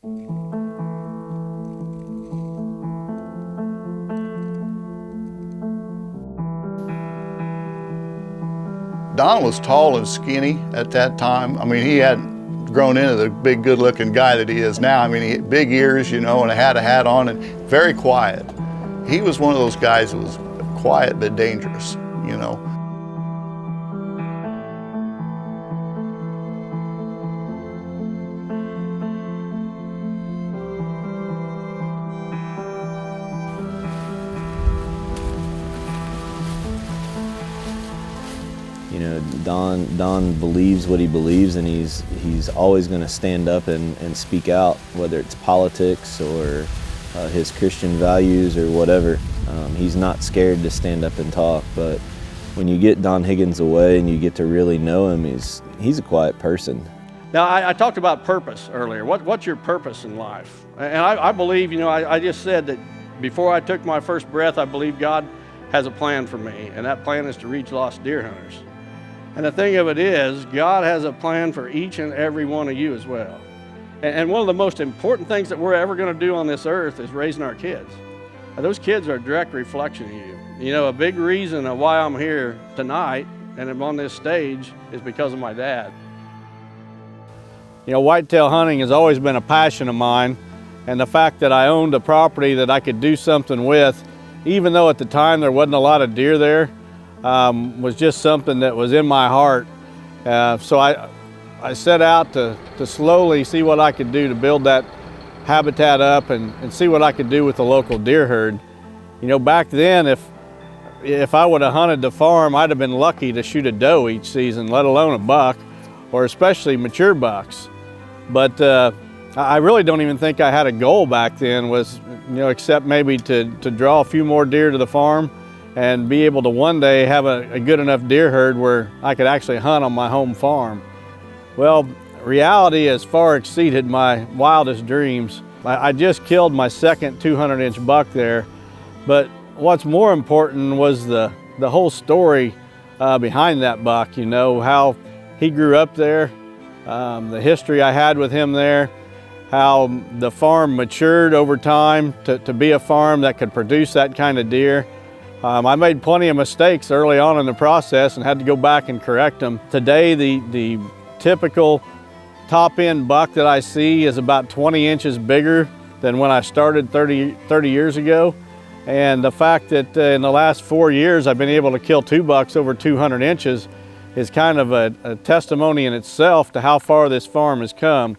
Don was tall and skinny at that time. I mean, he hadn't grown into the big, good-looking guy that he is now. I mean, he had big ears, you know, and had a hat on, and very quiet. He was one of those guys that was quiet but dangerous, you know. You know, Don believes what he believes, and he's always going to stand up and speak out, whether it's politics or his Christian values or whatever. He's not scared to stand up and talk, but when you get Don Higgins away and you get to really know him, he's a quiet person. Now, I talked about purpose earlier. What's your purpose in life? And I believe, you know, I just said that before I took my first breath, I believe God has a plan for me, and that plan is to reach lost deer hunters. And the thing of it is, God has a plan for each and every one of you as well. And one of the most important things that we're ever going to do on this earth is raising our kids. And those kids are a direct reflection of you. You know, a big reason of why I'm here tonight and I'm on this stage is because of my dad. You know, whitetail hunting has always been a passion of mine, and the fact that I owned a property that I could do something with, even though at the time there wasn't a lot of deer there, was just something that was in my heart. So I set out to slowly see what I could do to build that habitat up and see what I could do with the local deer herd. You know, back then, if I would have hunted the farm, I'd have been lucky to shoot a doe each season, let alone a buck, or especially mature bucks. But I really don't even think I had a goal back then, except maybe to draw a few more deer to the farm and be able to one day have a good enough deer herd where I could actually hunt on my home farm. Well, reality has far exceeded my wildest dreams. I just killed my second 200-inch buck there, but what's more important was the whole story behind that buck, you know, how he grew up there, the history I had with him there, how the farm matured over time to be a farm that could produce that kind of deer. I made plenty of mistakes early on in the process and had to go back and correct them. Today, the typical top-end buck that I see is about 20 inches bigger than when I started 30 years ago. And the fact that in the last 4 years I've been able to kill 2 bucks over 200 inches is kind of a testimony in itself to how far this farm has come.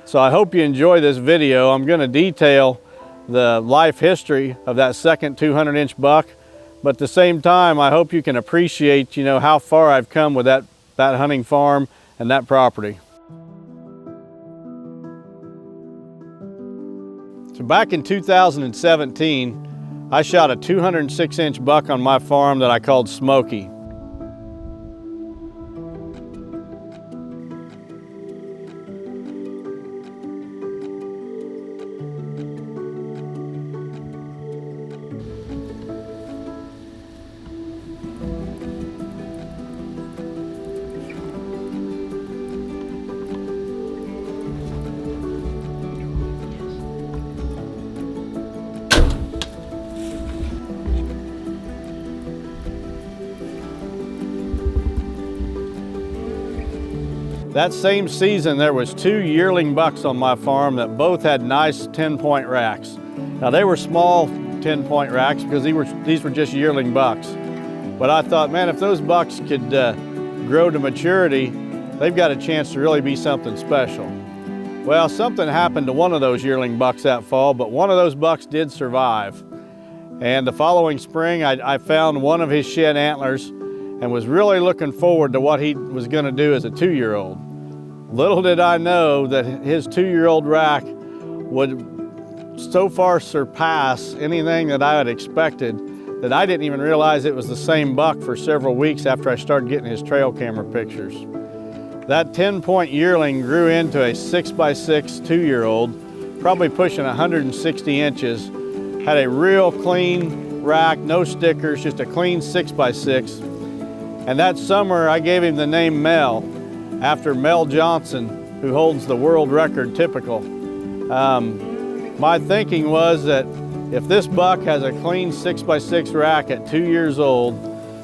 So I hope you enjoy this video. I'm going to detail the life history of that second 200-inch buck, but at the same time, I hope you can appreciate, you know, how far I've come with that hunting farm and that property. So back in 2017, I shot a 206-inch buck on my farm that I called Smokey. That same season, there was 2 yearling bucks on my farm that both had nice 10-point racks. Now they were small 10-point racks because these were just yearling bucks. But I thought, man, if those bucks could grow to maturity, they've got a chance to really be something special. Well, something happened to one of those yearling bucks that fall, but one of those bucks did survive. And the following spring, I found one of his shed antlers and was really looking forward to what he was going to do as a 2-year-old. Little did I know that his 2-year-old rack would so far surpass anything that I had expected that I didn't even realize it was the same buck for several weeks after I started getting his trail camera pictures. That 10-point yearling grew into a 6x6 2-year-old, probably pushing 160 inches, had a real clean rack, no stickers, just a clean 6x6. And that summer, I gave him the name Mel, after Mel Johnson, who holds the world record typical. My thinking was that if this buck has a clean 6x6 rack at 2 years old,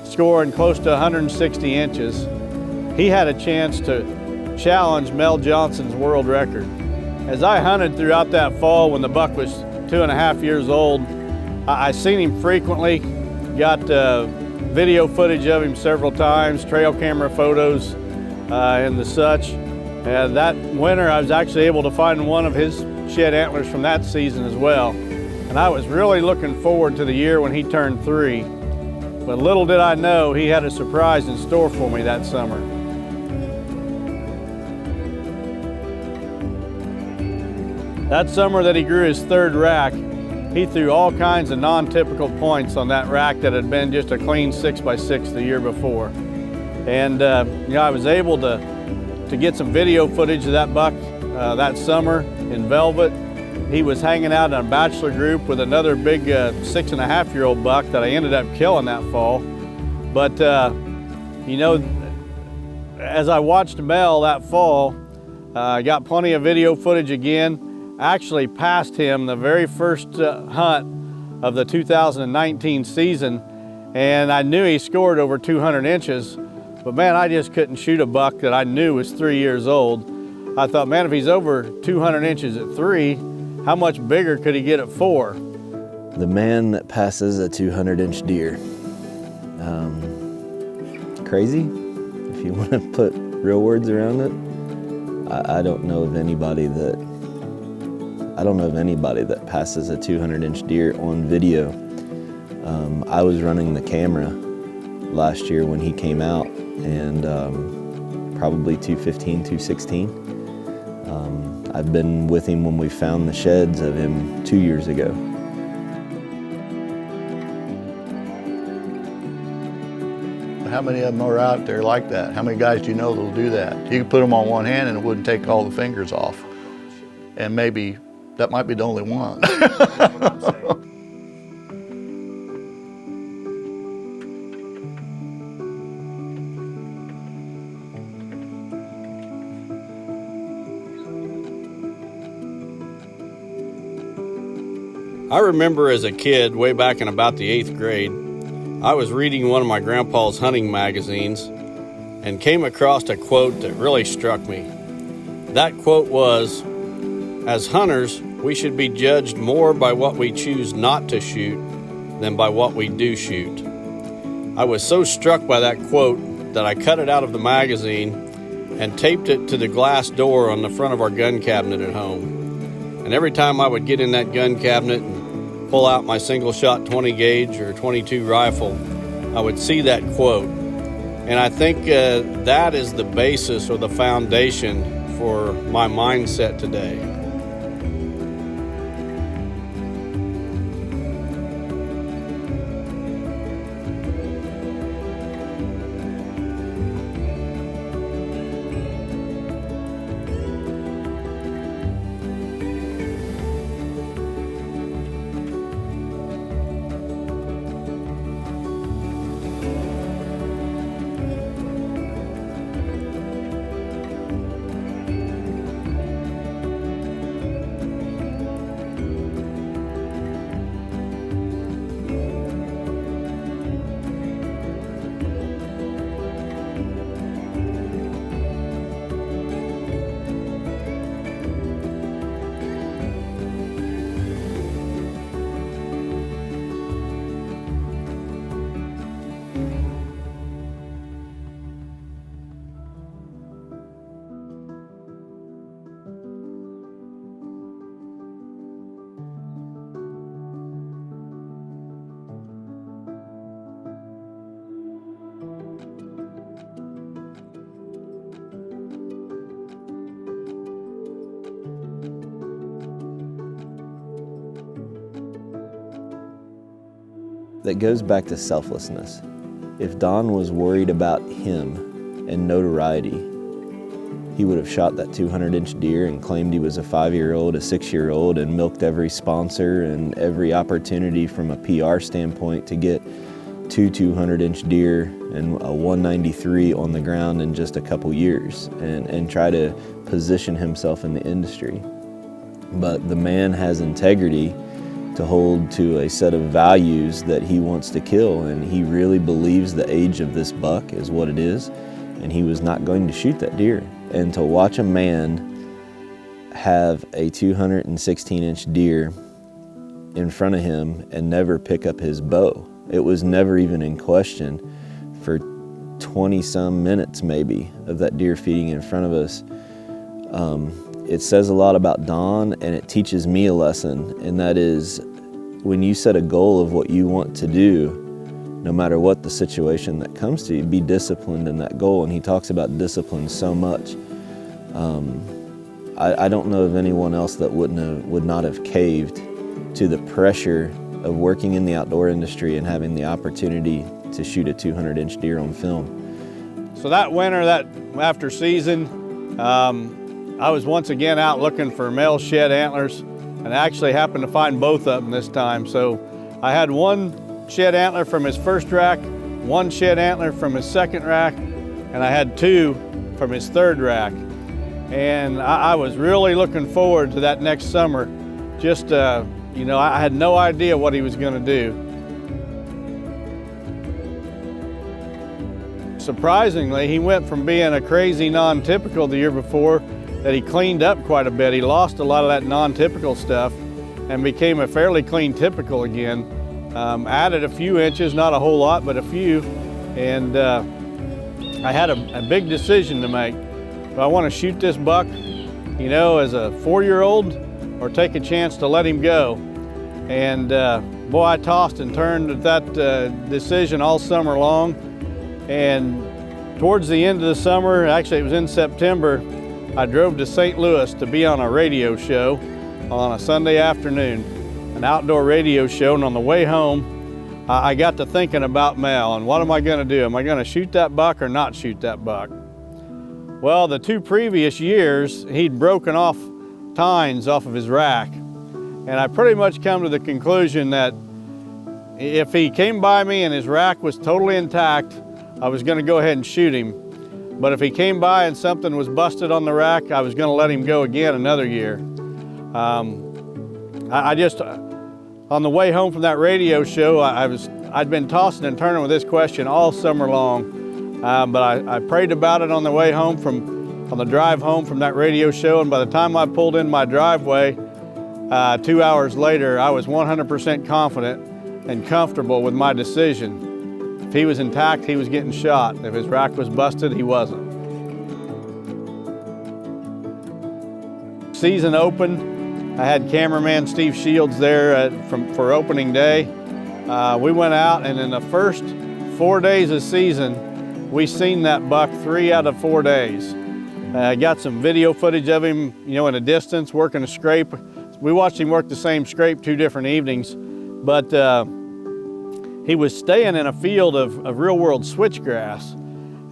scoring close to 160 inches, he had a chance to challenge Mel Johnson's world record. As I hunted throughout that fall when the buck was 2.5 years old, I seen him frequently, got video footage of him several times, trail camera photos and the such. And that winter I was actually able to find one of his shed antlers from that season as well. And I was really looking forward to the year when he turned 3. But little did I know he had a surprise in store for me that summer. That summer that he grew his 3rd rack, he threw all kinds of non-typical points on that rack that had been just a clean 6x6 the year before. And I was able to get some video footage of that buck that summer in velvet. He was hanging out in a bachelor group with another big 6.5-year-old buck that I ended up killing that fall. But as I watched Mel that fall, I got plenty of video footage again. Actually passed him the very first hunt of the 2019 season, and I knew he scored over 200 inches, but man, I just couldn't shoot a buck that I knew was 3 years old. I thought, man, if he's over 200 inches at 3, how much bigger could he get at 4? The man that passes a 200-inch deer. Crazy, if you want to put real words around it. I don't know of anybody that passes a 200-inch deer on video. I was running the camera last year when he came out, and probably 215, 216. I've been with him when we found the sheds of him 2 years ago. How many of them are out there like that? How many guys do you know that'll do that? You could put them on one hand and it wouldn't take all the fingers off. And maybe that might be the only one. I remember as a kid, way back in about the 8th grade, I was reading one of my grandpa's hunting magazines and came across a quote that really struck me. That quote was, "As hunters, we should be judged more by what we choose not to shoot than by what we do shoot." I was so struck by that quote that I cut it out of the magazine and taped it to the glass door on the front of our gun cabinet at home. And every time I would get in that gun cabinet and pull out my single-shot 20 gauge or 22 rifle, I would see that quote. And I think that is the basis or the foundation for my mindset today. That goes back to selflessness. If Don was worried about him and notoriety, he would have shot that 200-inch deer and claimed he was a 5-year-old, a 6-year-old, and milked every sponsor and every opportunity from a PR standpoint to get 2 200-inch deer and a 193 on the ground in just a couple years and try to position himself in the industry. but the man has integrity to hold to a set of values that he wants to kill, and he really believes the age of this buck is what it is, and he was not going to shoot that deer. And to watch a man have a 216-inch deer in front of him and never pick up his bow, it was never even in question for 20-some minutes maybe of that deer feeding in front of us. It says a lot about Don, and it teaches me a lesson, and that is, when you set a goal of what you want to do, no matter what the situation that comes to you, be disciplined in that goal. And he talks about discipline so much. I don't know of anyone else that would not have caved to the pressure of working in the outdoor industry and having the opportunity to shoot a 200-inch deer on film. So that winter, that after season, I was once again out looking for male shed antlers, and I actually happened to find both of them this time. So I had one shed antler from his first rack, one shed antler from his second rack, and I had two from his third rack. And I was really looking forward to that next summer. Just, you know, I had no idea what he was going to do. Surprisingly, he went from being a crazy non-typical the year before that he cleaned up quite a bit. He lost a lot of that non-typical stuff and became a fairly clean typical again. Added a few inches, not a whole lot, but a few. And I had a big decision to make. Do I want to shoot this buck, you know, as a 4-year-old, or take a chance to let him go? And boy, I tossed and turned at that decision all summer long. And towards the end of the summer, actually it was in September, I drove to St. Louis to be on a radio show on a Sunday afternoon, an outdoor radio show. And on the way home, I got to thinking about Mel and what am I going to do? Am I going to shoot that buck or not shoot that buck? Well, the 2 previous years, he'd broken off tines off of his rack. And I pretty much come to the conclusion that if he came by me and his rack was totally intact, I was going to go ahead and shoot him. But if he came by and something was busted on the rack, I was going to let him go again another year. I just, on the way home from that radio show, I'd been tossing and turning with this question all summer long. But I prayed about it on the way home on the drive home from that radio show, and by the time I pulled in my driveway 2 hours later, I was 100% confident and comfortable with my decision. If he was intact, he was getting shot. If his rack was busted, he wasn't. Season opened. I had cameraman Steve Shields there for opening day. We went out, and in the first 4 days of season, we seen that buck 3 out of 4 days. Got some video footage of him, you know, in a distance, working a scrape. We watched him work the same scrape 2 different evenings, but he was staying in a field of real-world switchgrass.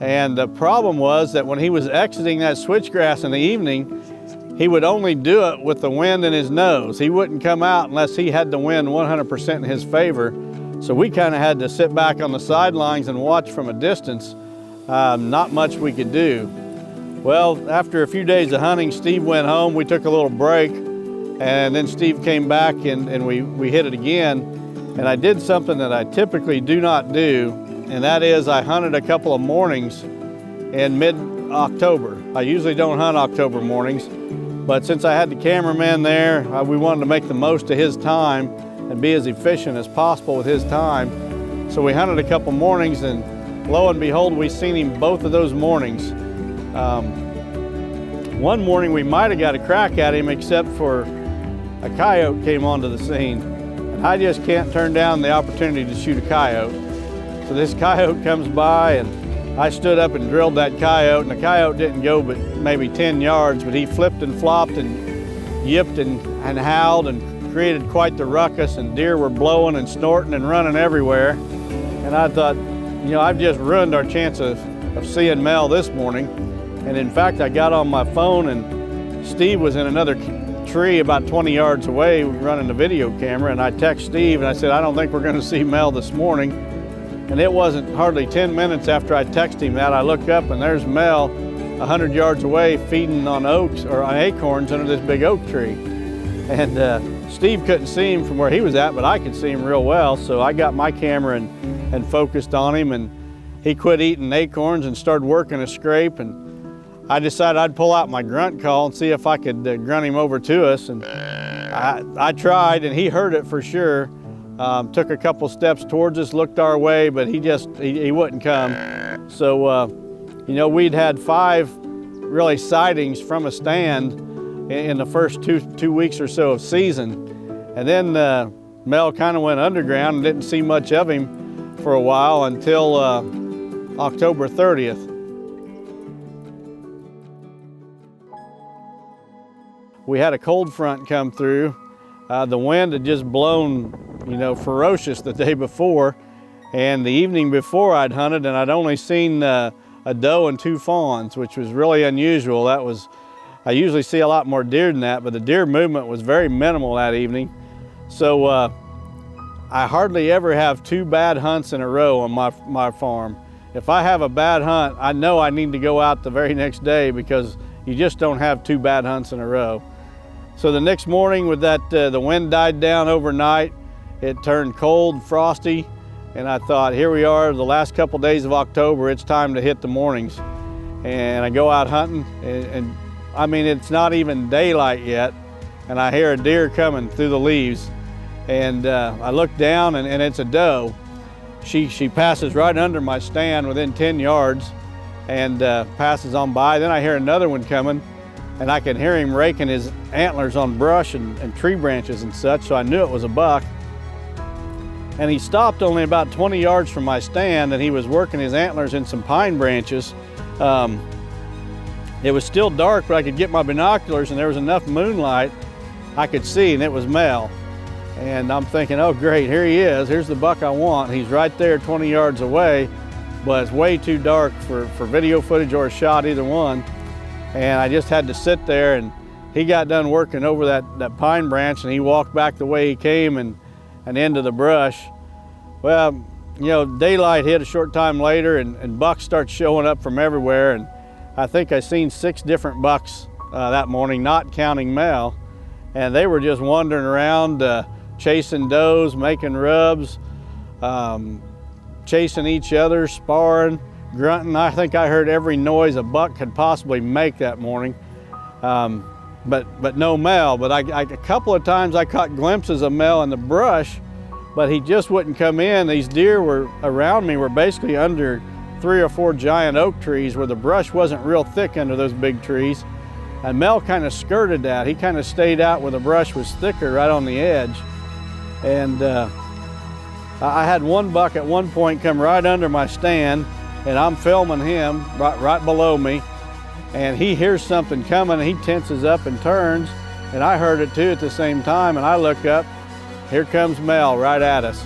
And the problem was that when he was exiting that switchgrass in the evening, he would only do it with the wind in his nose. He wouldn't come out unless he had the wind 100% in his favor. So we kind of had to sit back on the sidelines and watch from a distance. Not much we could do. Well, after a few days of hunting, Steve went home. We took a little break, and then Steve came back and we hit it again. And I did something that I typically do not do, and that is I hunted a couple of mornings in mid-October. I usually don't hunt October mornings, but since I had the cameraman there, we wanted to make the most of his time and be as efficient as possible with his time. So we hunted a couple mornings, and lo and behold, we seen him both of those mornings. One morning we might have got a crack at him, except for a coyote came onto the scene. I just can't turn down the opportunity to shoot a coyote. So this coyote comes by, and I stood up and drilled that coyote, and the coyote didn't go but maybe 10 yards, but he flipped and flopped and yipped and howled and created quite the ruckus, and deer were blowing and snorting and running everywhere. And I thought, you know, I've just ruined our chance of seeing Mel this morning. And in fact, I got on my phone, and Steve was in another tree about 20 yards away running the video camera, and I text Steve and I said, I don't think we're going to see Mel this morning. And it wasn't hardly 10 minutes after I texted him that I look up, and there's Mel 100 yards away feeding on oaks or on acorns under this big oak tree. And Steve couldn't see him from where he was at, but I could see him real well. So I got my camera and focused on him, and he quit eating acorns and started working a scrape. And I decided I'd pull out my grunt call and see if I could grunt him over to us. And I tried, and he heard it for sure. Took a couple steps towards us, looked our way, but he wouldn't come. So, you know, we'd had 5 really sightings from a stand in the first two weeks or so of season. And then Mel kind of went underground and didn't see much of him for a while until October 30th. We had a cold front come through. The wind had just blown, you know, ferocious the day before. And the evening before I'd hunted, and I'd only seen a doe and 2 fawns, which was really unusual. I usually see a lot more deer than that, but the deer movement was very minimal that evening. So I hardly ever have 2 bad hunts in a row on my farm. If I have a bad hunt, I know I need to go out the very next day, because you just don't have 2 bad hunts in a row. So the next morning, with that, the wind died down overnight. It turned cold, frosty, and I thought, here we are, the last couple days of October, it's time to hit the mornings. And I go out hunting, and I mean, it's not even daylight yet, and I hear a deer coming through the leaves. And I look down, and it's a doe. She passes right under my stand within 10 yards and passes on by. Then I hear another one coming, and I can hear him raking his antlers on brush and tree branches and such, so I knew it was a buck. And he stopped only about 20 yards from my stand, and he was working his antlers in some pine branches. It was still dark, but I could get my binoculars, and there was enough moonlight I could see, and it was Mel. And I'm thinking, oh great, here he is, here's the buck I want. He's right there 20 yards away, but it's way too dark for video footage or a shot, either one. And I just had to sit there, and he got done working over that pine branch, and he walked back the way he came and into the brush. Well, you know, daylight hit a short time later, and bucks start showing up from everywhere. And I think I seen 6 different bucks that morning, not counting Mel. And they were just wandering around, chasing does, making rubs, chasing each other, sparring, grunting. I think I heard every noise a buck could possibly make that morning. But no Mel. But a couple of times I caught glimpses of Mel in the brush, but he just wouldn't come in. These deer were around me were basically under 3 or 4 giant oak trees where the brush wasn't real thick under those big trees. And Mel kind of skirted that. He kind of stayed out where the brush was thicker, right on the edge. And I had one buck at one point come right under my stand, and I'm filming him right below me. And he hears something coming, and he tenses up and turns, and I heard it too at the same time, and I look up, here comes Mel right at us.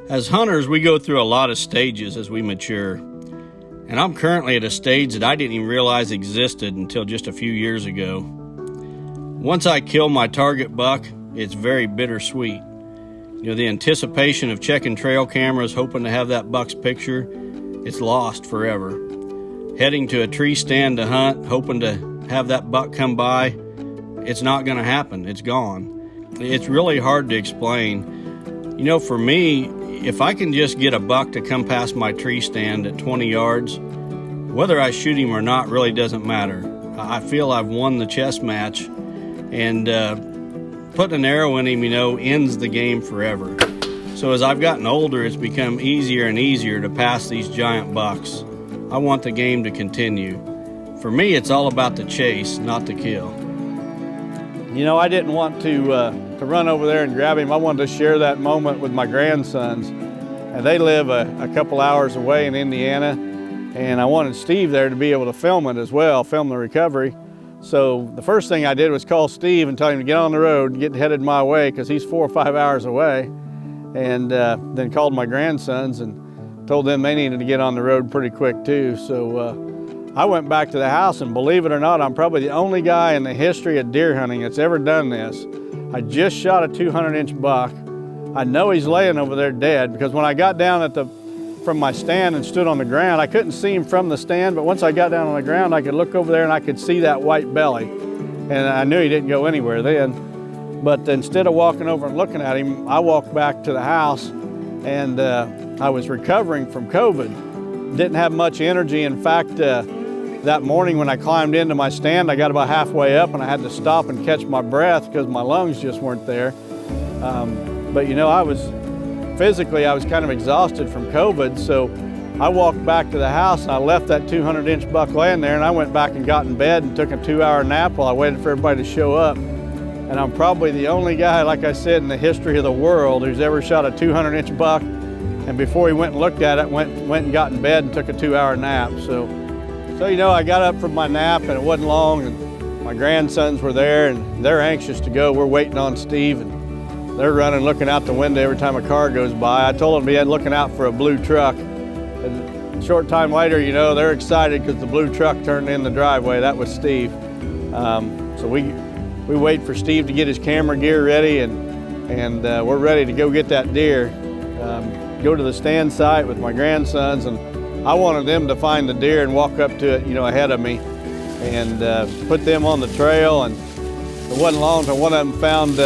As hunters, we go through a lot of stages as we mature. And I'm currently at a stage that I didn't even realize existed until just a few years ago. Once I kill my target buck, it's very bittersweet. You know, the anticipation of checking trail cameras, hoping to have that buck's picture, it's lost forever. Heading to a tree stand to hunt, hoping to have that buck come by, it's not going to happen. It's gone. It's really hard to explain. You know, for me, if I can just get a buck to come past my tree stand at 20 yards, whether I shoot him or not really doesn't matter. I feel I've won the chess match, and putting an arrow in him, you know, ends the game forever. So as I've gotten older, it's become easier and easier to pass these giant bucks. I want the game to continue. For me, it's all about the chase, not the kill. You know, I didn't want to run over there and grab him. I wanted to share that moment with my grandsons. And they live a couple hours away in Indiana. And I wanted Steve there to be able to film it as well, film the recovery. So the first thing I did was call Steve and tell him to get on the road, get headed my way, because he's 4 or 5 hours away. And then called my grandsons and told them they needed to get on the road pretty quick too. So I went back to the house, and believe it or not, I'm probably the only guy in the history of deer hunting that's ever done this. I just shot a 200-inch buck. I know he's laying over there dead, because when I got down from my stand and stood on the ground, I couldn't see him from the stand, but once I got down on the ground, I could look over there and I could see that white belly. And I knew he didn't go anywhere then. But instead of walking over and looking at him, I walked back to the house, and I was recovering from COVID. Didn't have much energy. In fact, that morning when I climbed into my stand, I got about halfway up and I had to stop and catch my breath because my lungs just weren't there. But you know, I was kind of exhausted from COVID, so I walked back to the house and I left that 200-inch buck laying there, and I went back and got in bed and took a 2-hour nap while I waited for everybody to show up. And I'm probably the only guy, like I said, in the history of the world who's ever shot a 200-inch buck, and before he went and looked at it, went and got in bed and took a 2-hour nap. So you know, I got up from my nap and it wasn't long, and my grandsons were there and they're anxious to go. We're waiting on Steve, and they're running, looking out the window every time a car goes by. I told them to be looking out for a blue truck. And a short time later, you know, they're excited because the blue truck turned in the driveway. That was Steve. So we wait for Steve to get his camera gear ready, and we're ready to go get that deer. Go to the stand site with my grandsons, and I wanted them to find the deer and walk up to it, you know, ahead of me, and put them on the trail. And it wasn't long until one of them found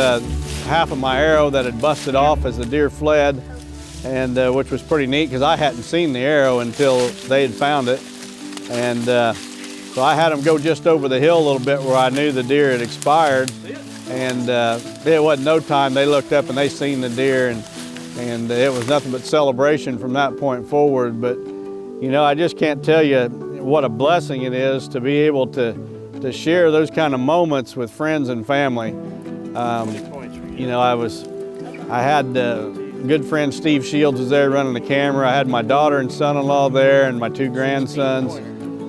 half of my arrow that had busted off as the deer fled, and which was pretty neat because I hadn't seen the arrow until they had found it. And so I had them go just over the hill a little bit where I knew the deer had expired, and it wasn't no time. They looked up and they seen the deer, and it was nothing but celebration from that point forward. But you know, I just can't tell you what a blessing it is to be able to share those kind of moments with friends and family. You know, I had good friend Steve Shields was there running the camera. I had my daughter and son-in-law there, and my 2 grandsons.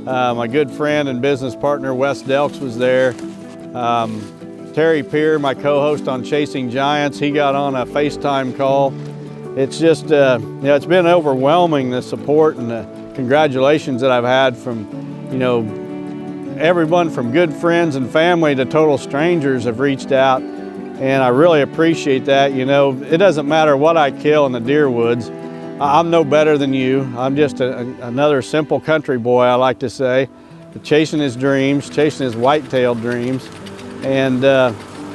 My good friend and business partner Wes Delks was there. Terry Peer, my co-host on Chasing Giants, he got on a FaceTime call. It's just, you know, it's been overwhelming, the support and the congratulations that I've had from, you know, everyone from good friends and family to total strangers have reached out, and I really appreciate that. You know, it doesn't matter what I kill in the deer woods. I'm no better than you. I'm just another simple country boy, I like to say, chasing his dreams, chasing his whitetail dreams. And,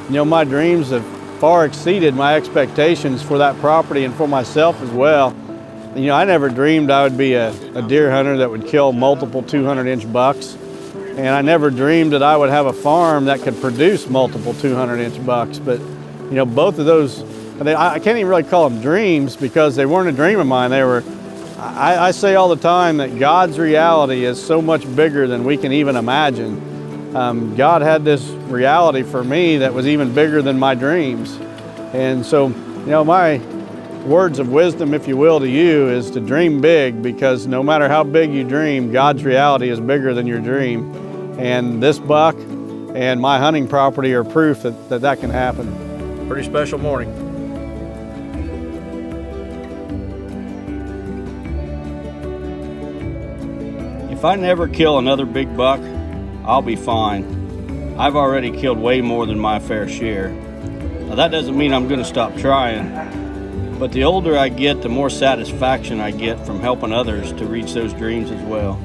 you know, my dreams have far exceeded my expectations for that property and for myself as well. You know, I never dreamed I would be a deer hunter that would kill multiple 200-inch bucks. And I never dreamed that I would have a farm that could produce multiple 200-inch bucks. But, you know, both of those, I can't even really call them dreams because they weren't a dream of mine. They were, I say all the time that God's reality is so much bigger than we can even imagine. God had this reality for me that was even bigger than my dreams. And so, you know, my words of wisdom, if you will, to you is to dream big, because no matter how big you dream, God's reality is bigger than your dream. And this buck and my hunting property are proof that can happen. Pretty special morning. If I never kill another big buck, I'll be fine. I've already killed way more than my fair share. Now that doesn't mean I'm going to stop trying, but the older I get, the more satisfaction I get from helping others to reach those dreams as well.